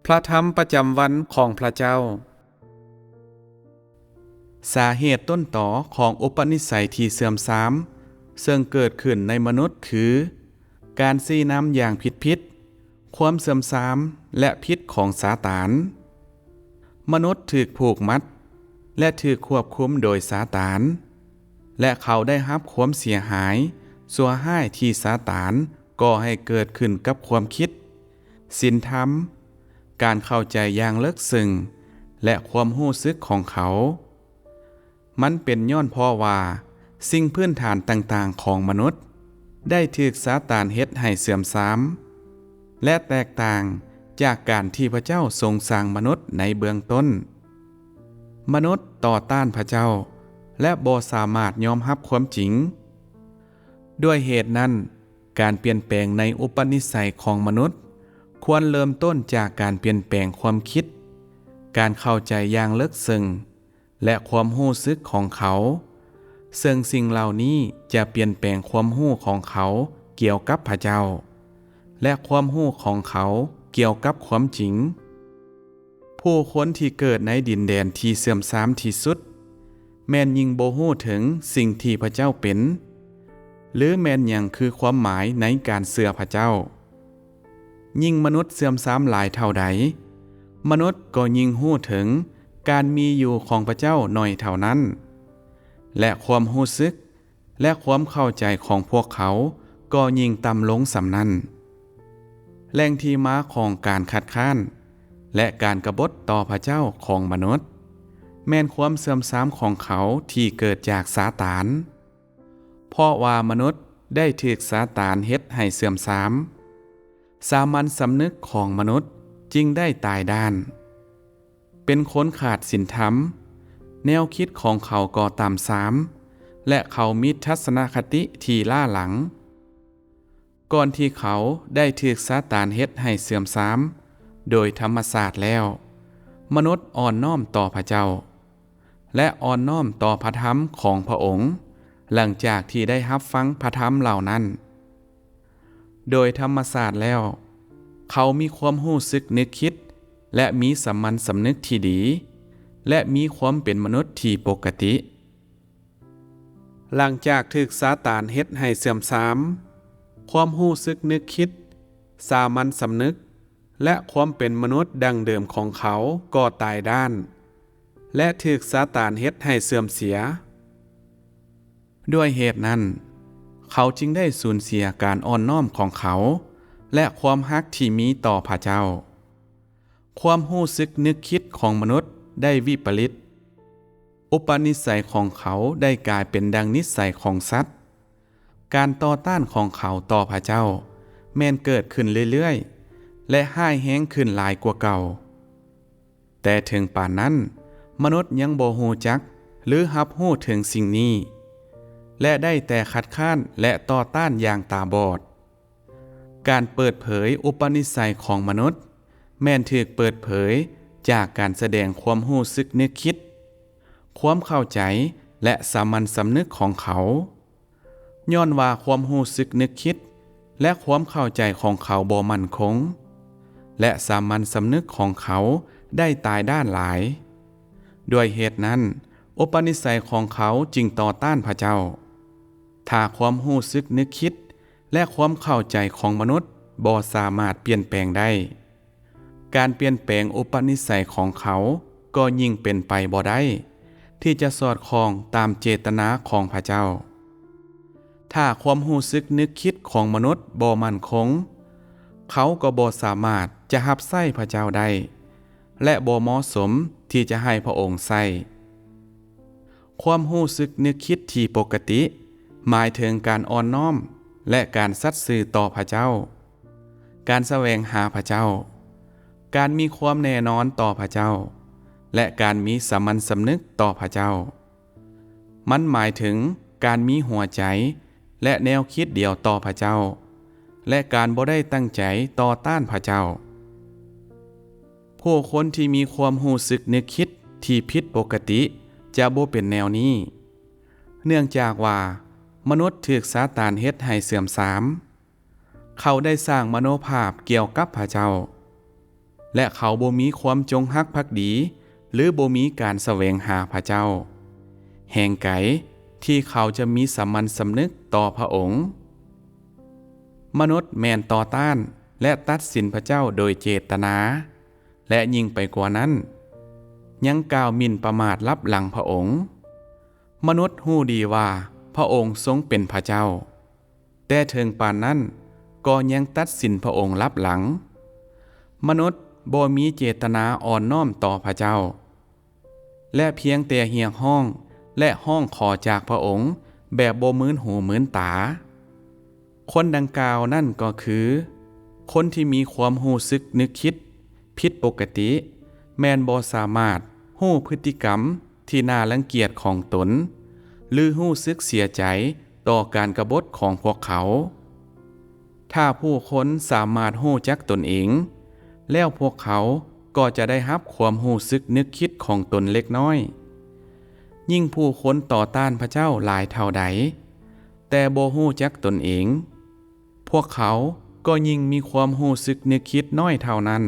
พระธรรมประจำวันของพระเจ้าสาเหตุต้นต่อของอุปนิสัยที่เสื่อมทรามซึ่งเกิดขึ้นในมนุษย์คือการซี้นำอย่างผิดความเสื่อมทรามและพิษของซาตานมนุษย์ถูกผูกมัดและถูกควบคุมโดยซาตานและเขาได้รับความเสียหายสัวห้ายที่ซาตานก่อให้เกิดขึ้นกับความคิดศีลธรรมการเข้าใจอย่างลึกซึ้งและความรู้สึกของเขามันเป็นย้อนเพราะว่าสิ่งพื้นฐานต่างๆของมนุษย์ได้ถูกซาตานเฮ็ดให้เสื่อมทรามและแตกต่างจากการที่พระเจ้าทรงสร้างมนุษย์ในเบื้องต้นมนุษย์ต่อต้านพระเจ้าและบ่สามารถยอมรับความจริงด้วยเหตุนั้นการเปลี่ยนแปลงในอุปนิสัยของมนุษย์ควรเริ่มต้นจากการเปลี่ยนแปลงความคิดการเข้าใจอย่างลึกซึ้งและความรู้สึกของเขาซึ่งสิ่งเหล่านี้จะเปลี่ยนแปลงความรู้ของเขาเกี่ยวกับพระเจ้าและความรู้ของเขาเกี่ยวกับความจริงผู้คนที่เกิดในดินแดนที่เสื่อมทรามที่สุดแม่นยิ่งบ่รู้ถึงสิ่งที่พระเจ้าเป็นหรือแม่นหยังคือความหมายในการเชื่อพระเจ้ายิ่งมนุษย์เสื่อมทรามหลายเท่าใดมนุษย์ก็ยิ่งรู้ถึงการมีอยู่ของพระเจ้าน้อยเท่านั้นและความรู้สึกและความเข้าใจของพวกเขาก็ยิ่งต่ำลงส่ำนั้นแหล่งที่มาของการคัดค้านและการกบฏต่อพระเจ้าของมนุษย์แม่นความเสื่อมทรามของเขาที่เกิดจากซาตานเพราะว่ามนุษย์ได้ถูกซาตานเฮ็ดให้เสื่อมทรามสามัญสำนึกของมนุษย์จึงได้ตายด้านเป็นคนขาดศีลธรรมแนวคิดของเขาก็ต่ำทรามและเขามีทัศนคติที่ล้าหลังก่อนที่เขาได้ถูกซาตานเฮ็ดให้เสื่อมทรามโดยธรรมศาสตร์แล้วมนุษย์อ่อนน้อมต่อพระเจ้าและอ่อนน้อมต่อพระธรรมของพระองค์หลังจากที่ได้รับฟังพระธรรมเหล่านั้นโดยธรรมศาสตร์แล้วเขามีความรู้สึกนึกคิดและมีสามัญสำนึกที่ดีและมีความเป็นมนุษย์ที่ปกติหลังจากถูกซาตานเฮ็ดให้เสื่อมทรามความรู้สึกนึกคิดสามัญสำนึกและความเป็นมนุษย์ดั้งเดิมของเขาก็ตายด้านและถูกซาตานเฮ็ดให้เสื่อมเสียด้วยเหตุนั้นเขาจึงได้สูญเสียการอ่อนน้อมของเขาและความฮักที่มีต่อพระเจ้าความรู้สึกนึกคิดของมนุษย์ได้วิปริตอุปนิสัยของเขาได้กลายเป็นดังนิสัยของสัตว์การต่อต้านของเขาต่อพระเจ้าแม้นเกิดขึ้นเรื่อยๆและห้ายแห้งขึ้นหลายกว่าเก่าแต่ถึงป่านนั้นมนุษย์ยังบ่รู้จักหรือรับรู้ถึงสิ่งนี้และได้แต่คัดค้านและต่อต้านอย่างตาบอดการเปิดเผยอุปนิสัยของมนุษย์แม้นถูกเปิดเผยจากการแสดงความรู้สึกนึกคิดความเข้าใจและสามัญสำนึกของเขาย้อนว่าความรู้สึกนึกคิดและความเข้าใจของเขาบ่มั่นคงและสามัญสำนึกของเขาได้ตายด้านหลายด้วยเหตุนั้นอุปนิสัยของเขาจึงต่อต้านพระเจ้าถ้าความรู้สึกนึกคิดและความเข้าใจของมนุษย์บ่สามารถเปลี่ยนแปลงได้การเปลี่ยนแปลงอุปนิสัยของเขาก็ยิ่งเป็นไปบ่ได้ที่จะสอดคล้องตามเจตนาของพระเจ้าถ้าความรู้สึกนึกคิดของมนุษย์บ่มั่นคงเขาก็บ่สามารถจะรับใช้พระเจ้าได้และบ่เหมาะสมที่จะให้พระองค์ใช้ความรู้สึกนึกคิดที่ปกติหมายถึงการอ่อนน้อมและการสัตย์ซื่อต่อพระเจ้าการแสวงหาพระเจ้าการมีความแน่นอนต่อพระเจ้าและการมีสามัญสำนึกต่อพระเจ้ามันหมายถึงการมีหัวใจและแนวคิดเดียวต่อพระเจ้าและการบ่ได้ตั้งใจต่อต้านพระเจ้าผู้คนที่มีความรู้สึกนึกคิดที่ผิดปกติจะบ่เป็นแนวนี้เนื่องจากว่ามนุษย์ถูกซาตานเฮ็ดให้เสื่อมทรามเขาได้สร้างมโนภาพเกี่ยวกับพระเจ้า และเขาบ่มีความจงรักภักดีหรือบ่มีการแสวงหาพระเจ้าแห่งไกที่เขาจะมีสามัญสำนึกต่อพระองค์มนุษย์แม่นต่อต้านและตัดสินพระเจ้าโดยเจตนาและยิ่งไปกว่านั้นยังกล่าวหมิ่นประมาทลับหลังพระองค์มนุษย์ฮู้ดีว่าพระองค์ทรงเป็นพระเจ้าแต่ถึงปานนั้นก็ยังตัดสินพระองค์ลับหลังมนุษย์บ่มีเจตนาอ่อนน้อมต่อพระเจ้าและเพียงแต่เรียกร้องและห้องขอจากพระองค์แบบบ่มื้นหูมื้นตาคนดังกล่าวนั่นก็คือคนที่มีความรู้สึกนึกคิดผิดปกติแม่นบ่สามารถฮู้พฤติกรรมที่น่ารังเกียจของตนหรือรู้สึกเสียใจต่อการกบฏของพวกเขาถ้าผู้คนสามารถรู้จักตนเองแล้วพวกเขาก็จะได้รับความรู้สึกนึกคิดของตนเล็กน้อยยิ่งผู้คนต่อต้านพระเจ้าหลายเท่าใดแต่บ่รู้จักตนเองพวกเขาก็ยิ่งมีความรู้สึกนึกคิดน้อยเท่านั้น